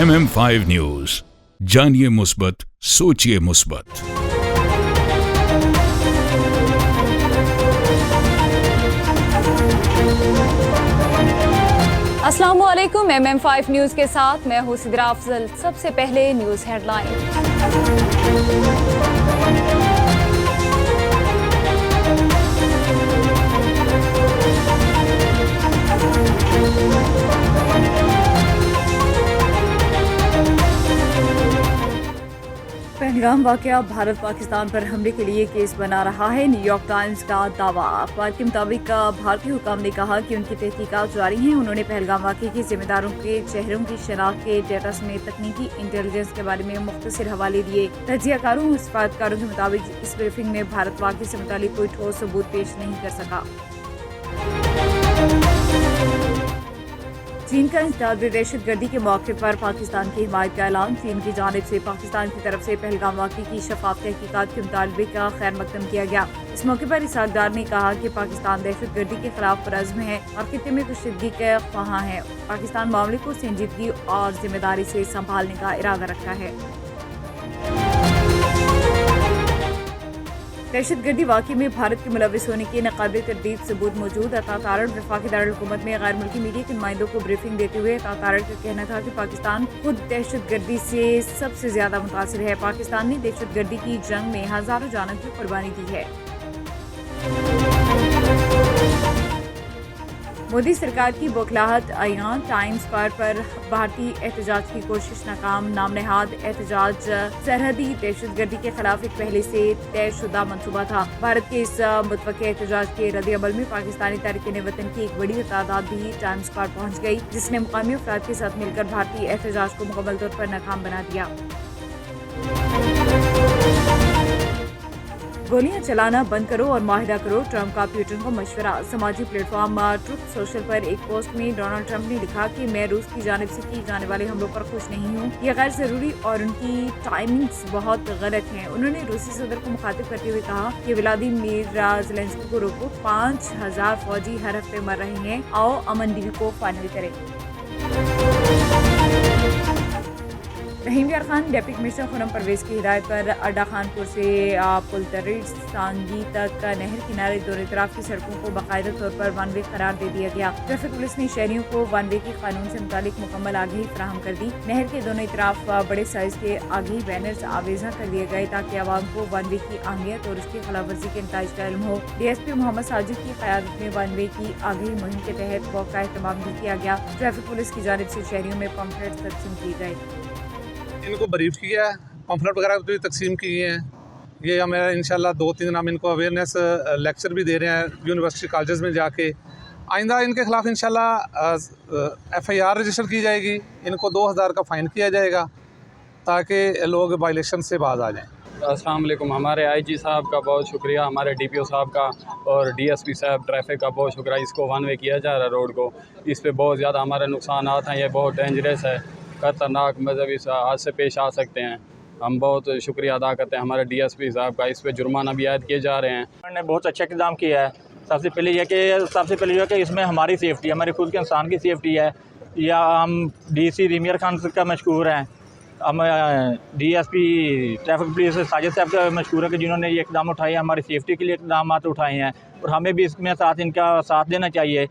MM5 news, जानिए मुस्बत, सोचिए मुस्बत। अस्सलामुअलैकुम। MM5 न्यूज के साथ मैं हूं सिद्रा अफजल। सबसे पहले न्यूज पहलगाम वाक़या भारत पाकिस्तान पर हमले के लिए केस बना रहा है। न्यूयॉर्क टाइम्स का दावा। अखबार के मुताबिक भारतीय हुकाम ने कहा कि उनकी तहकीकात जारी हैं। उन्होंने पहलगाम वाक़े के जिम्मेदारों के चेहरों की शनाख्त के डेटा समेत तकनीकी इंटेलिजेंस के बारे में मुख्तसर हवाले दिए। तजियाकारों और सिफारतकारों के मुताबिक इस ब्रीफिंग में भारत वाक़े से मुतालिक कोई ठोस सबूत पेश नहीं कर सका। चीन का इंसदाद दहशत गर्दी के मौके पर पाकिस्तान की हिमायत का ऐलान। चीन की जानिब से पाकिस्तान की तरफ से पहलगाम वाक़े की शफाफ तहकीकात के मुतालबे का खैर मकदम किया गया। इस मौके पर इसहाकडार ने कहा कि पाकिस्तान दहशत गर्दी के खिलाफ पुरअज़्म है और खित्ते में कुशीदगी के ख्वाहां है। पाकिस्तान मामले को संजीदगी और जिम्मेदारी से संभालने का इरादा रखता है। दहशत गर्दी वाक़े में भारत के मुलविस होने के नाक़ाबिल तरदीद सबूत मौजूद। अता तारड़ वफाकी दारुल हुकूमत में गैर मुल्की मीडिया के नुमाइंदों को ब्रीफिंग देते हुए अता तारड़ का कहना था कि पाकिस्तान खुद दहशत गर्दी से सबसे ज्यादा मुतासिर है। पाकिस्तान ने दहशत गर्दी की जंग में हजारों जानों की कुर्बानी दी है। मोदी सरकार की बौखलाहट आयां। टाइम स्क्वायर पर भारतीय एहतजाज की कोशिश नाकाम। नाम नहाद एहतजाज सरहदी दहशत गर्दी के खिलाफ एक पहले से तयशुदा मंसूबा था। भारत के इस मुतवक्के एहतजाज के रद्द अमल में पाकिस्तानी तारिकीन वतन की एक बड़ी तादाद भी टाइम स्क्वायर पहुँच गई, जिसने मुकामी अफराद के साथ मिलकर भारतीय एहतजाज को मुकम्मल तौर पर नाकाम बना दिया। गोलियां चलाना बंद करो और मुआहिदा करो, ट्रंप का प्यूटन को मशवरा। समाजी प्लेटफॉर्म ट्रुथ सोशल पर एक पोस्ट में डोनाल्ड ट्रंप ने लिखा कि मैं रूस की जानिब से की जाने वाले हमलों पर खुश नहीं हूँ। ये गैर जरूरी और उनकी टाइमिंग्स बहुत गलत हैं। उन्होंने रूसी सदर को मुखातिब करते हुए कहा कि व्लादिमीर ज़ेलेंस्की को रोको, 5000 फौजी हर हफ्ते मर रहे हैं, आओ अमन डील को फाइनल करें। रहीम यार खान डिप्टी कमिश्नर खुरम परवेज की हिदायत पर अड्डा खानपुर से पुलतरी सांगी तक नहर किनारे दोनों तरफ की सड़कों को बाकायदा तौर पर वन वे करार दे दिया गया। ट्रैफिक पुलिस ने शहरियों को वन वे के कानून से मुतालिक मुकम्मल आगाही फराहम कर दी। नहर के दोनों तरफ बड़े साइज के आगाही बैनर्स आवेजा कर दिए गए ताकि आवाम को वन वे की अहमियत और उसकी खिलाफ वर्जी के नताइज का इल्म हो। DSP मोहम्मद साजिद की क़यादत में वन वे की आगाही मुहिम के तहत वॉक का एहतमाम भी किया गया। ट्रैफिक पुलिस की जानिब से शहरियों में पम्फलेट्स तकसीम किए गए। इनको ब्रीफ किया है, पम्फलेट वगैरह भी तकसीम किए हैं। ये हमें इंशाल्लाह 2-3 दिन हम इनको अवेयरनेस लेक्चर भी दे रहे हैं यूनिवर्सिटी कॉलेजेस में जाके। आइंदा इनके खिलाफ इंशाल्लाह FIR रजिस्टर की जाएगी, इनको 2000 का फ़ाइन किया जाएगा ताकि लोग वायलेशन से बाज आ जाएँ। अस्सलाम वालेकुम। हमारे IG साहब का बहुत शुक्रिया, हमारे DPO साहब का और DSP साहब ट्रैफिक का बहुत शुक्रिया। इसको वन वे किया जा रहा है रोड को, इस पे बहुत ज़्यादा हमारे नुकसान हैं। ये बहुत डेंजरस है, खतरनाक मजहबी हादसे पेश आ सकते हैं। हम बहुत शुक्रिया अदा करते हैं हमारे DSP साहब का। इस पे जुर्माना भी आयद किए जा रहे हैं। उन्होंने बहुत अच्छा इंतजाम किया है। सबसे पहले यह कि इसमें हमारी सेफ्टी, हमारे खुद के इंसान की सेफ्टी है। या हम DC रीमियर खान का मशहूर हैं, हम DSP ट्रैफिक पुलिस साजिद साहब का मशहूर है कि जिन्होंने ये इकदाम उठाए, हमारी सेफ्टी के लिए इकदाम उठाए हैं और हमें भी इसमें इनका साथ देना चाहिए।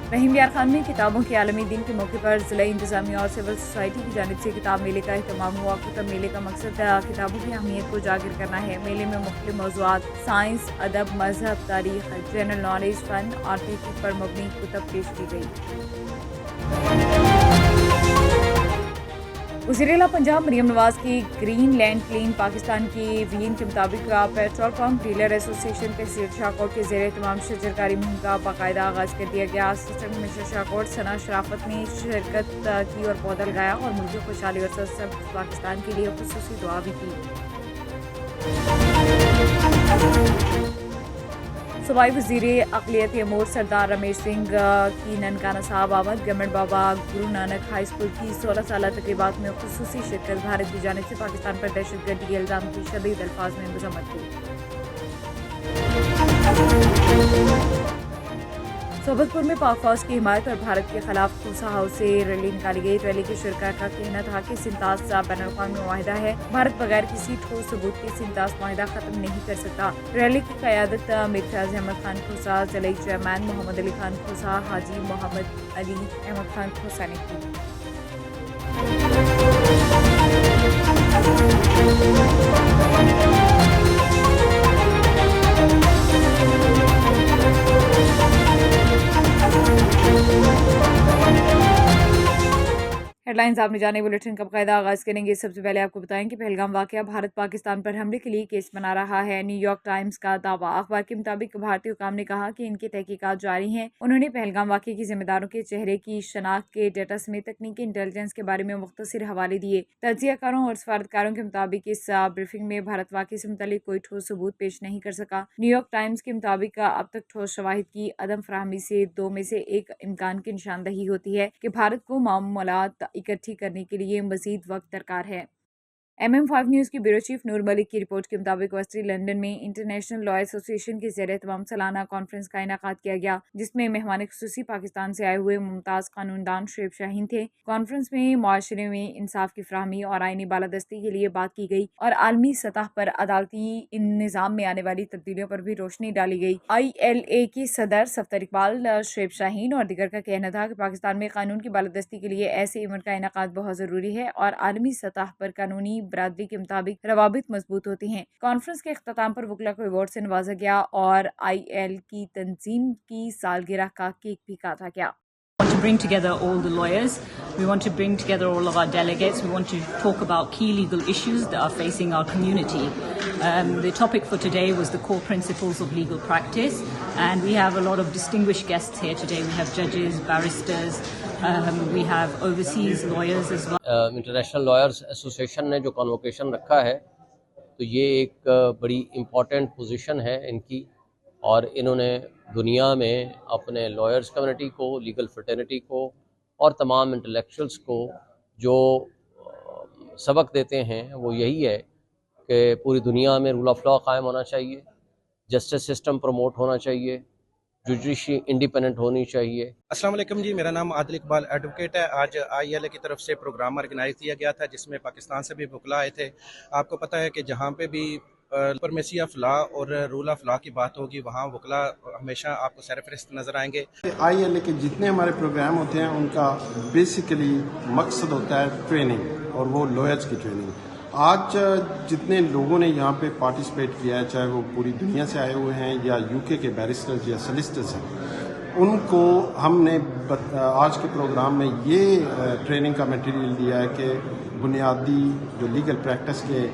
रहीम यार खान में किताबों के आलमी दिन के मौके पर ज़िला इंतज़ामिया और सिविल सोसाइटी की जानिब से किताब मेले का एहतमाम हुआ। कुतुब मेले का मकसद किताबों की अहमियत को उजागर करना है। मेले में मुख्तलिफ मौज़ूआत साइंस, अदब, मजहब, तारीख़, जनरल नॉलेज, फ़न और तहक़ीक़ पर मबनी कुतुब पेश की गई। वज़ीर-ए-आला पंजाब मरियम नवाज़ की ग्रीन लैंड क्लीन पाकिस्तान की वीन के मुताबिक पेट्रोल पंप डीलर एसोसिएशन तहसील शाहकोट के ज़ेर एहतमाम शजरकारी मुहिम का बाकायदा आगाज़ कर दिया गया। असिस्टेंट कमिश्नर शाहकोट सना शराफत ने शिरकत की और पौधा लगाया और मुल्की खुशहाली और सब पाकिस्तान के लिए खुसूसी दुआ भी की। सूबाई वज़ीर अक़लियत अमूर सरदार रमेश सिंह की ननकाना साहब आमद government Baba Guru Nanak high school की 16 साल तक़रीबात में खुसूसी शिरकत। भारत की जानिब से पाकिस्तान पर दहशत गर्दी के इल्ज़ाम की शदीद अल्फाज में मज़म्मत की। सोबतपुर में पाक फौज की हिमायत और भारत के खिलाफ खोसा हाउस से रैली निकाली गई। रैली के शुरका का कहना था कि सिंतास बैनुल-अक़वामी मुआहिदा है, भारत बगैर किसी ठोस सबूत के सिंतास मुआहिदा खत्म नहीं कर सकता। रैली की क़यादत मीर फयाज़ अहमद खान खोसा, ज़िला चेयरमैन मोहम्मद अली खान खोसा, हाजी मोहम्मद अली अहमद खान खोसा ने की। हेडलाइंस आपने जाने बुलेटिन का बाकायदा आगाज करेंगे। सबसे पहले आपको बताएं कि पहलगाम वाक़या भारत पाकिस्तान पर हमले के लिए केस बना रहा है। न्यूयॉर्क टाइम्स का दावा। अखबार के मुताबिक भारतीय हुकाम ने कहा कि इनकी तहकीकात जारी हैं। उन्होंने पहलगाम वाक़ये के जिम्मेदारों के चेहरे की शनाख्त के डेटा समेत तकनीकी इंटेलिजेंस के बारे में मुख्तसर हवाले दिए। तजियाकारों और सफारतकारों के मुताबिक इस ब्रीफिंग में भारत वाक़ये से मुतल्लिक कोई ठोस सबूत पेश नहीं कर सका। न्यूयॉर्क टाइम्स के मुताबिक अब तक ठोस शवाहिद की अदम फराहमी से दो में से एक इम्कान की निशानदही होती है कि भारत को मामूलात इकट्ठी करने के लिए मजीद वक्त दरकार है। MM5 न्यूज़ की ब्यूरो चीफ नूर मलिक की रिपोर्ट के मुताबिक वेस्टरी लंदन में इंटरनेशनल लॉ एसोसिएशन के ज़रिए तमाम सालाना कॉन्फ्रेंस का इनेकाद किया गया, जिसमें मेहमान खुसूसी पाकिस्तान से आए हुए मुमताज़ कानूनदान शुएब शाहीन थे। कॉन्फ्रेंस में मुआशरे में इंसाफ की फराहमी और आईनी बालादस्ती के लिए बात की गई और आलमी सतह पर अदालती निज़ाम में आने वाली तब्दीलियों पर भी रोशनी डाली गई। ILA की सदर सफ्तर इकबाल, शुएब शाहीन और दीगर का कहना था कि पाकिस्तान में कानून की बालादस्ती के लिए ऐसे इवेंट का इनेकाद बहुत ज़रूरी है और आलमी सतह पर कानूनी बरादरी के मुताबिक रवाबित मजबूत होती हैं। कॉन्फ्रेंस के इख्तिताम पर वकला को अवार्ड से नवाजा गया और IL की तंजीम की सालगिरह का केक भी काटा गया। We want to bring together all the lawyers. We want to bring together all of our delegates. We want to talk about key legal issues that are facing our community. The topic for today was the core principles of legal practice, and we have a lot of distinguished guests here today. We have judges, barristers, we have overseas lawyers as well. International lawyers association ने जो convocation रखा है, तो ये एक बड़ी important position है इनकी, और इन्होंने दुनिया में अपने लॉयर्स कम्युनिटी को, लीगल फ्रेटर्निटी को और तमाम इंटेलेक्चुअल्स को जो सबक देते हैं वो यही है कि पूरी दुनिया में रूल ऑफ लॉ कायम होना चाहिए, जस्टिस सिस्टम प्रमोट होना चाहिए, जुडिशरी इंडिपेंडेंट होनी चाहिए। अस्सलाम वालेकुम जी, मेरा नाम आदिल इकबाल एडवोकेट है। आज ILA की तरफ से प्रोग्राम ऑर्गेनाइज किया गया था जिसमें पाकिस्तान से भी वकला आए थे। आपको पता है कि जहाँ पे भी सुपरमेसी ऑफ लॉ और रूल ऑफ लॉ की बात होगी वहाँ वकला हमेशा आपको सरफहरिस्त नज़र आएंगे। ILA के जितने हमारे प्रोग्राम होते हैं उनका बेसिकली मकसद होता है ट्रेनिंग, और वो लॉयर्स की ट्रेनिंग। आज जितने लोगों ने यहाँ पे पार्टिसिपेट किया है, चाहे वो पूरी दुनिया से आए हुए हैं या UK के बैरिस्टर्स या सॉलिसिटर्स हैं, उनको हमने आज के प्रोग्राम में ये ट्रेनिंग का मटेरियल दिया है कि बुनियादी जो लीगल प्रैक्टिस के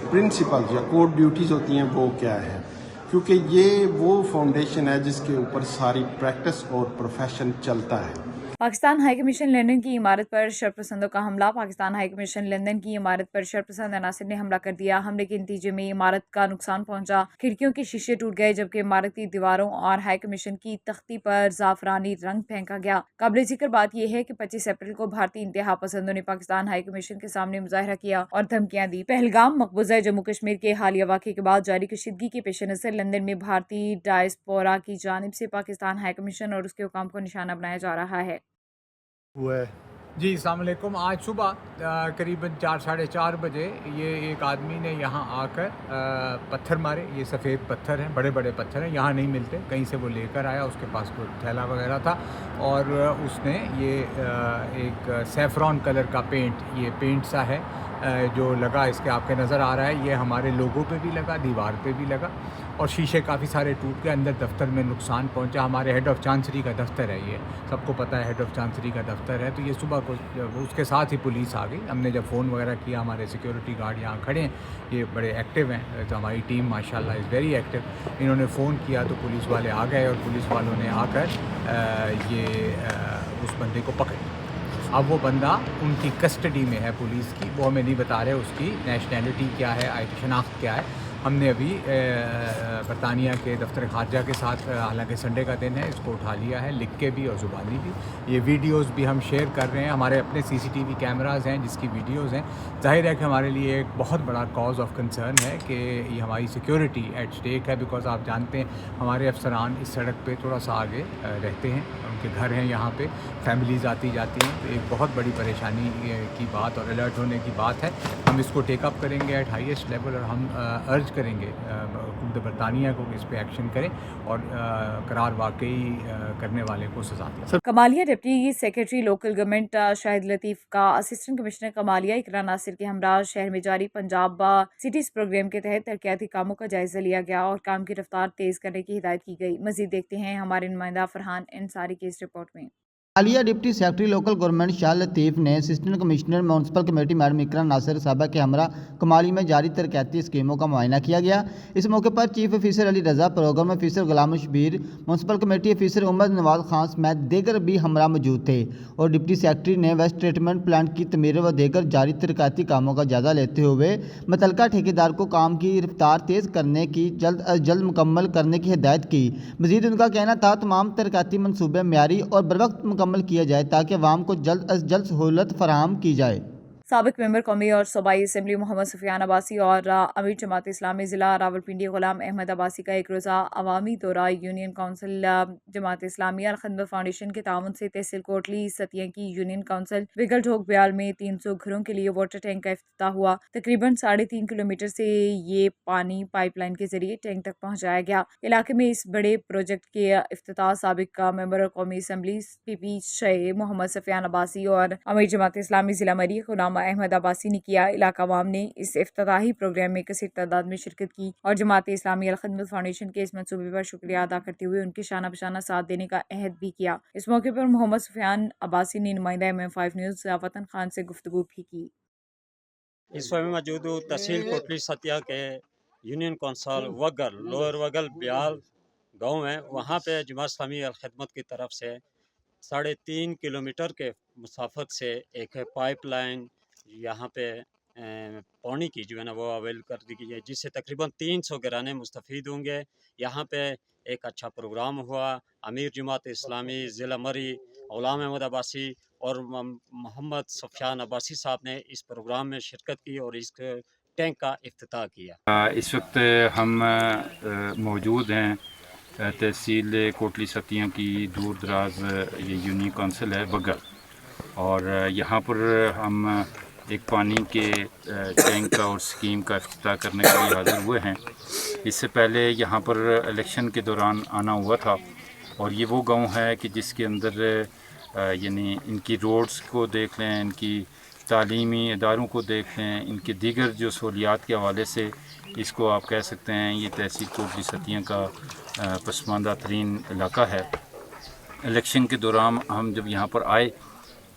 प्रिंसिपल्स या कोड ड्यूटीज़ होती हैं वो क्या है, क्योंकि ये वो फाउंडेशन है जिसके ऊपर सारी प्रैक्टिस और प्रोफेशन चलता है। पाकिस्तान हाई कमीशन लंदन की इमारत पर शरपसंदों का हमला। पाकिस्तान हाई कमीशन लंदन की इमारत पर शरपसंद अनासर ने हमला कर दिया। हमले के नतीजे में इमारत का नुकसान पहुंचा, खिड़कियों के शीशे टूट गए, जबकि इमारत की दीवारों और हाई कमीशन की तख्ती पर जाफरानी रंग फेंका गया। काबिल जिक्र बात यह है कि 25 अप्रैल को भारतीय इंतहा पसंदों ने पाकिस्तान हाई कमीशन के सामने मुजाहरा किया और धमकियां दी। पहलगाम मकबूजा जम्मू कश्मीर के हालिया वाक़े के बाद जारी कशीदगी के पेश नज़र लंदन में भारतीय डायस्पोरा की जानिब से पाकिस्तान हाई कमीशन और उसके हुकाम को निशाना बनाया जा रहा है। जी अस्सलाम वालेकुम। आज सुबह करीबन 4 साढ़े 4 बजे ये एक आदमी ने यहाँ आकर पत्थर मारे। ये सफ़ेद पत्थर हैं, बड़े बड़े पत्थर हैं, यहाँ नहीं मिलते, कहीं से वो लेकर आया। उसके पास कोई थैला वगैरह था और उसने ये एक सैफरॉन कलर का पेंट सा है जो लगा, इसके आपके नज़र आ रहा है, ये हमारे लोगों पे भी लगा, दीवार पे भी लगा और शीशे काफ़ी सारे टूट के अंदर दफ्तर में नुकसान पहुंचा। हमारे हेड ऑफ़ चांसरी का दफ्तर है, ये सबको पता है हेड ऑफ़ चांसरी का दफ्तर है। तो ये सुबह को उसके साथ ही पुलिस आ गई। हमने जब फ़ोन वगैरह किया, हमारे सिक्योरिटी गार्ड यहाँ खड़े हैं, ये बड़े एक्टिव हैं, तो हमारी टीम माशाल्लाह इज़ वेरी एक्टिव। इन्होंने फ़ोन किया तो पुलिस वाले आ गए और पुलिस वालों ने आकर उस बंदे को पकड़। अब वो बंदा उनकी कस्टडी में है पुलिस की, वो हमें नहीं बता रहे उसकी नेशनैलिटी क्या है, शनाख्त क्या है। हमने अभी बरतानिया के दफ्तर ख़ारजा के साथ, हालांकि संडे का दिन है, इसको उठा लिया है, लिख के भी और ज़ुबानी भी। ये वीडियोस भी हम शेयर कर रहे हैं, हमारे अपने CCTV कैमरास हैं जिसकी वीडियोस हैं। जाहिर है कि हमारे लिए एक बहुत बड़ा कॉज ऑफ कंसर्न है कि ये हमारी सिक्योरिटी एट स्टेक है, बिकॉज़ आप जानते हैं हमारे अफसरान इस सड़क पे थोड़ा सा आगे रहते हैं, उनके घर हैं यहाँ पे, फैमिलीज़ आती जाती हैं, तो एक बहुत बड़ी परेशानी की बात और अलर्ट होने की बात है। हम इसको टेकअप करेंगे एट हाईएस्ट लेवल और हम अर्ज करेंगे हुकूमत बरतानिया को इस पे एक्शन करें और करार वाकई करने वाले को सजा दें। Kamalia deputy secretary local government Shahid Latif का असिस्टेंट कमिश्नर कमालिया इकरा नासिर के हमरा शहर में जारी पंजाब सिटीज़ प्रोग्राम के तहत तरक्याती कामों का जायजा लिया गया और काम की रफ्तार तेज़ करने की हिदायत की गई। मज़ीद देखते हैं हमारे नुमाइंदा फरहान अंसारी की इस रिपोर्ट में। Kamalia deputy secretary local government Shahid Latif ने assistant commissioner municipal committee madam Iqra Nasir साहबा के हमरा कमाली में जारी तरक्याती स्कीमों का मुआयना किया गया। इस मौके पर chief officer Ali Raza, program officer Ghulam Shabbir, municipal committee officer Umar Nawaz Khan समेत दीगर भी हमरा मौजूद थे और डिप्टी सेक्रेटरी ने वेस्ट ट्रीटमेंट प्लांट की तमीर व दीगर जारी तरक्याती कामों का जायजा लेते हुए मुतल्लिका ठेकेदार को काम की रफ्तार तेज़ करने की जल्द अज जल्द मुकम्मल करने की हिदायत की। मज़ीद उनका कहना था तमाम तरक्याती मनसूबे म्यारी और बरवक्त मुकम्मल किया जाए ताकि अवाम को जल्द अज जल्द सहूलत फराहम की जाए। साबिक मेंबर कौमी और सूबाई असम्बली मोहम्मद सुफियान अब्बासी और अमीर जमात इस्लामी ज़िला रावलपिंडी गुलाम अहमद अब्बासी का एक रोज़ा अवामी दौरा यूनियन काउंसिल जमात इस्लामी और खदमत फाउंडेशन के ताउन से तहसील कोटली सतिया की यूनियन काउंसिल विगल ढोक ब्याल में 300 घरों के लिए वाटर टैंक का इफ्तिताह हुआ। तकरीबन 3.5 किलोमीटर से ये पानी पाइपलाइन के जरिए टैंक तक पहुँचाया गया। इलाके में इस बड़े प्रोजेक्ट के इफ्तिताह साबिक मेंबर कौमी असम्बली PP शे मोहम्मद सुफियान अब्बासी और अमीर जमात इस्लामी ज़िला मरी गुलाम अहमद अब्बासी ने किया। इलाका अवाम ने इस इफ्तिताही प्रोग्राम में कसीर तादाद में शिरकत की और जमात इस्लामी अल खदमत फाउंडेशन के इस मनसूबे पर शुक्रिया अदा करते हुए उनके शाना बशाना साथ देने का अहद भी किया। इस मौके पर मोहम्मद सुफियान अब्बासी ने नुमाइंदा MM5 न्यूज़ वतन खान से गुफ्तगू भी की। इस वक्त मौजूद तहसील कोटली सतिया के यूनियन कौंसल वगल लोअर वगल ब्याल गाँव है। वहाँ पे जमात इस्लामी अल खदमत की तरफ से 3.5 किलोमीटर के मुसाफत से एक पाइपलाइन यहाँ पे पानी की जो है ना वो अवेल कर दी गई है, जिससे तकरीबन 300 घराने मुस्तफ़ीद होंगे। यहाँ पे एक अच्छा प्रोग्राम हुआ। अमीर जमात इस्लामी ज़िला मरी गुलाम अहमद अब्बासी और मोहम्मद सुफियान अब्बासी साहब ने इस प्रोग्राम में शिरकत की और इस टैंक का इफ्तिताह किया। इस वक्त हम मौजूद हैं तहसील कोटली सतिया की दूर दराज ये यूनियन काउंसिल है बगल, और यहाँ पर हम एक पानी के टैंक का और स्कीम का इफ्तिताह करने के लिए हाज़िर हुए हैं। इससे पहले यहाँ पर इलेक्शन के दौरान आना हुआ था और ये वो गांव है कि जिसके अंदर यानी इनकी रोड्स को देख लें, इनकी तालीमी इदारों को देख लें, इनके दीगर जो सहूलियात के हवाले से इसको आप कह सकते हैं ये तहसील कोटली सतिया का पसमानदा तरीन इलाका है। इलेक्शन के दौरान हम जब यहाँ पर आए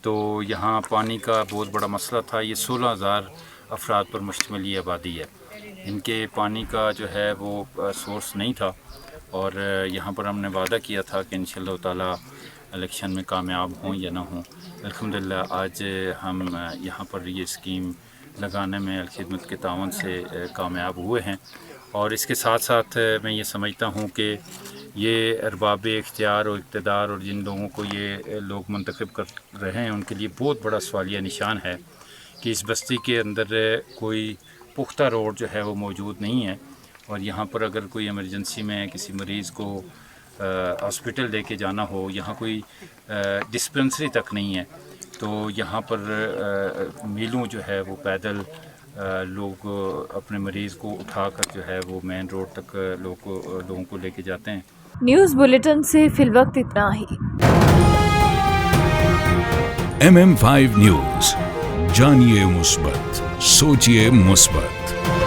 तो यहाँ पानी का बहुत बड़ा मसला था। ये 16,000 अफराद पर मुश्तमिल ये आबादी है। इनके पानी का जो है वो सोर्स नहीं था और यहाँ पर हमने वादा किया था कि इंशाअल्लाह ताला इलेक्शन में कामयाब हों या ना हों। अल्हम्दुलिल्लाह आज हम यहाँ पर ये स्कीम लगाने में अलखिदमत के तावन से कामयाब हुए हैं। और इसके साथ साथ मैं ये समझता हूँ कि ये अरबाब इख्तियार और इक़्तिदार और जिन लोगों को ये लोग मुंतखब कर रहे हैं उनके लिए बहुत बड़ा सवालिया निशान है कि इस बस्ती के अंदर कोई पुख्ता रोड जो है वो मौजूद नहीं है। और यहाँ पर अगर कोई इमरजेंसी में किसी मरीज़ को हॉस्पिटल लेके जाना हो, यहाँ कोई डिस्पेंसरी तक नहीं है, तो यहाँ पर मीलों जो है वो पैदल लोग अपने मरीज़ को उठाकर जो है वो मेन रोड तक लोगों को लेके जाते हैं। न्यूज़ बुलेटिन से फिलवक्त इतना ही। MM5 न्यूज़, जानिए मुस्बत, सोचिए मुस्बत।